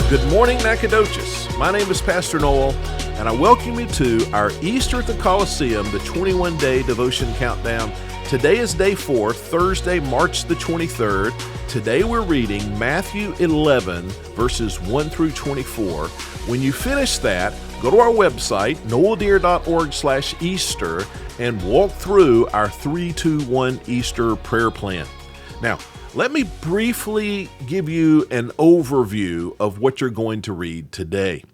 Good morning, Nacogdoches. My name is Pastor Noel, and I welcome you to our Easter at the Coliseum, the 21-day devotion countdown. Today is day 4, Thursday, March the 23rd. Today we're reading Matthew 11, verses 1 through 24. When you finish that, go to our website, noeldeer.org/Easter, and walk through our 3-2-1 Easter prayer plan. Now, let me briefly give you an overview of what you're going to read today.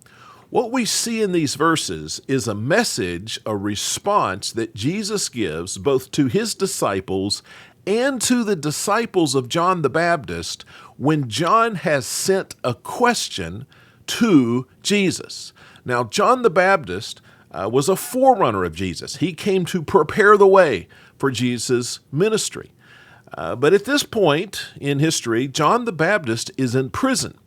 What we see in these verses is a message, a response that Jesus gives both to his disciples and to the disciples of John the Baptist when John has sent a question to Jesus. Now, John the Baptist was a forerunner of Jesus. He came to prepare the way for Jesus' ministry. But at this point in history, John the Baptist is in prison.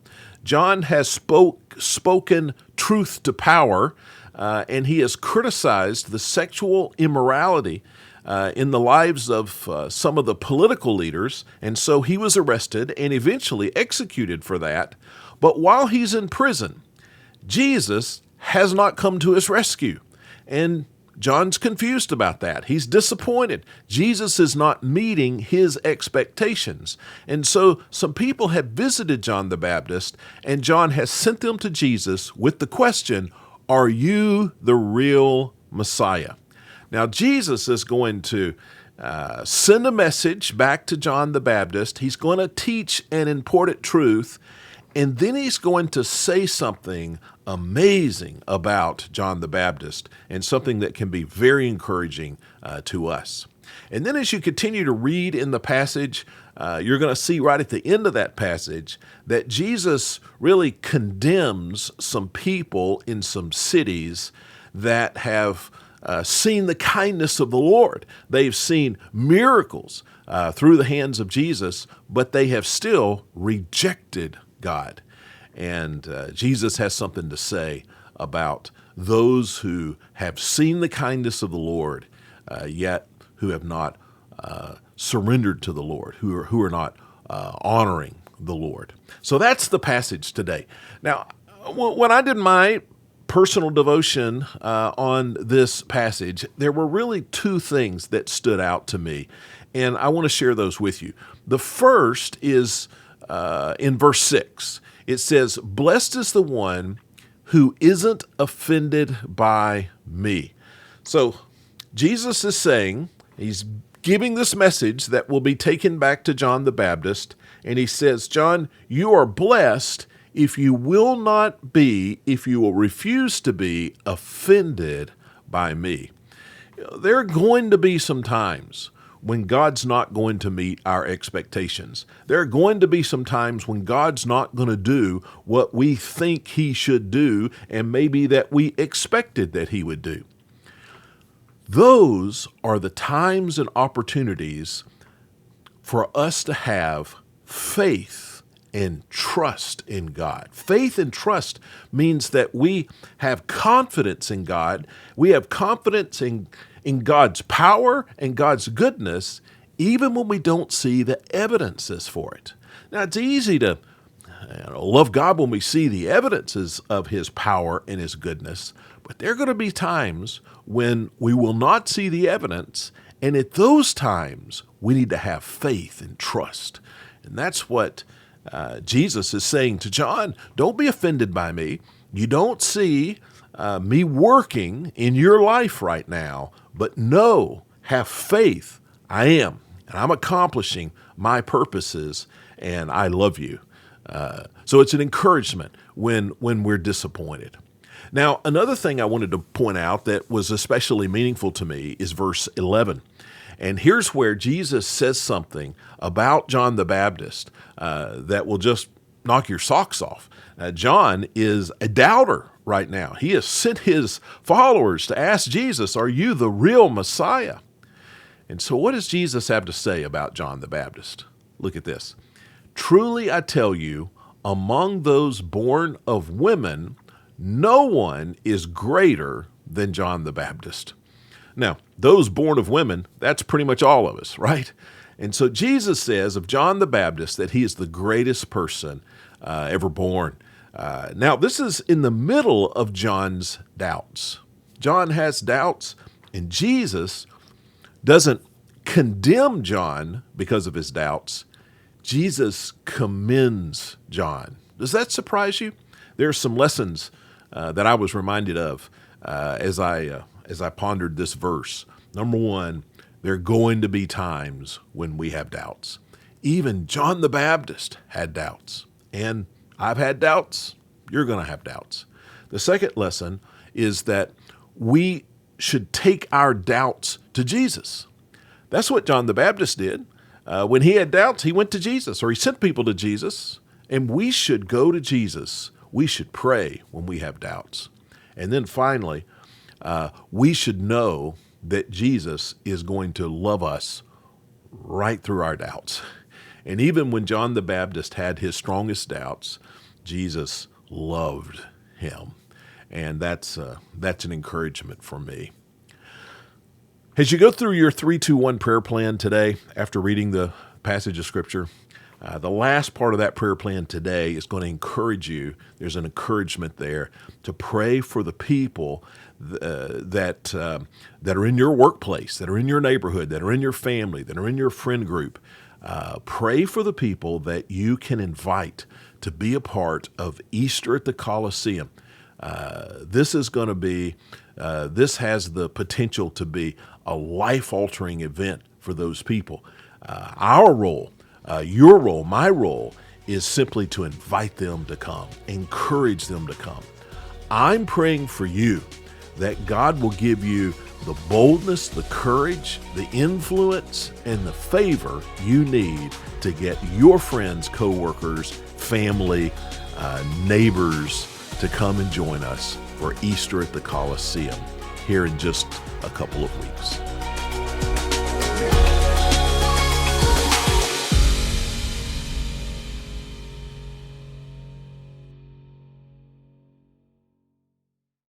John has spoken truth to power, and he has criticized the sexual immorality in the lives of some of the political leaders, and so he was arrested and eventually executed for that. But while he's in prison, Jesus has not come to his rescue, and John's confused about that. He's disappointed. Jesus is not meeting his expectations. And so some people have visited John the Baptist, and John has sent them to Jesus with the question, "Are you the real Messiah?" Now, Jesus is going to send a message back to John the Baptist. He's going to teach an important truth, and then he's going to say something amazing about John the Baptist and something that can be very encouraging to us. And then as you continue to read in the passage, you're going to see right at the end of that passage that Jesus really condemns some people in some cities that have seen the kindness of the Lord. They've seen miracles through the hands of Jesus, but they have still rejected God. And Jesus has something to say about those who have seen the kindness of the Lord, yet who have not surrendered to the Lord, who are not honoring the Lord. So that's the passage today. Now, when I did my personal devotion on this passage, there were really two things that stood out to me, and I want to share those with you. The first is in verse 6. It says, "Blessed is the one who isn't offended by me." So Jesus is saying, he's giving this message that will be taken back to John the Baptist, and he says, "John, you are blessed if you will refuse to be offended by me." There are going to be some times when God's not going to meet our expectations. There are going to be some times when God's not going to do what we think he should do and maybe that we expected that he would do. Those are the times and opportunities for us to have faith and trust in God. Faith and trust means that we have confidence in God. We have confidence in God's power and God's goodness, even when we don't see the evidences for it. Now, it's easy to love God when we see the evidences of his power and his goodness, but there are going to be times when we will not see the evidence, and at those times, we need to have faith and trust. And that's what Jesus is saying to John. Don't be offended by me. You don't see me working in your life right now, but know, have faith. I am, and I'm accomplishing my purposes, and I love you. So it's an encouragement when we're disappointed. Now, another thing I wanted to point out that was especially meaningful to me is verse 11. And here's where Jesus says something about John the Baptist that will just knock your socks off. John is a doubter right now. He has sent his followers to ask Jesus, "Are you the real Messiah?" And so what does Jesus have to say about John the Baptist? Look at this. "Truly I tell you, among those born of women, no one is greater than John the Baptist." Now, those born of women, that's pretty much all of us, right? And so Jesus says of John the Baptist that he is the greatest person ever born. Now, this is in the middle of John's doubts. John has doubts, and Jesus doesn't condemn John because of his doubts. Jesus commends John. Does that surprise you? There are some lessons that I was reminded of as I pondered this verse. Number one, there are going to be times when we have doubts. Even John the Baptist had doubts, and I've had doubts. You're going to have doubts. The second lesson is that we should take our doubts to Jesus. That's what John the Baptist did. When he had doubts, he went to Jesus, or he sent people to Jesus, and we should go to Jesus. We should pray when we have doubts. And then finally, we should know that Jesus is going to love us right through our doubts. And even when John the Baptist had his strongest doubts, Jesus loved him. And that's an encouragement for me. As you go through your 3-2-1 prayer plan today, after reading the passage of Scripture, the last part of that prayer plan today is going to encourage you. There's an encouragement there to pray for the people that are in your workplace, that are in your neighborhood, that are in your family, that are in your friend group. Pray for the people that you can invite to be a part of Easter at the Colosseum. This has the potential to be a life-altering event for those people. Our role, your role, my role, is simply to invite them to come, encourage them to come. I'm praying for you that God will give you the boldness, the courage, the influence, and the favor you need to get your friends, coworkers, family, neighbors to come and join us for Easter at the Colosseum here in just a couple of weeks.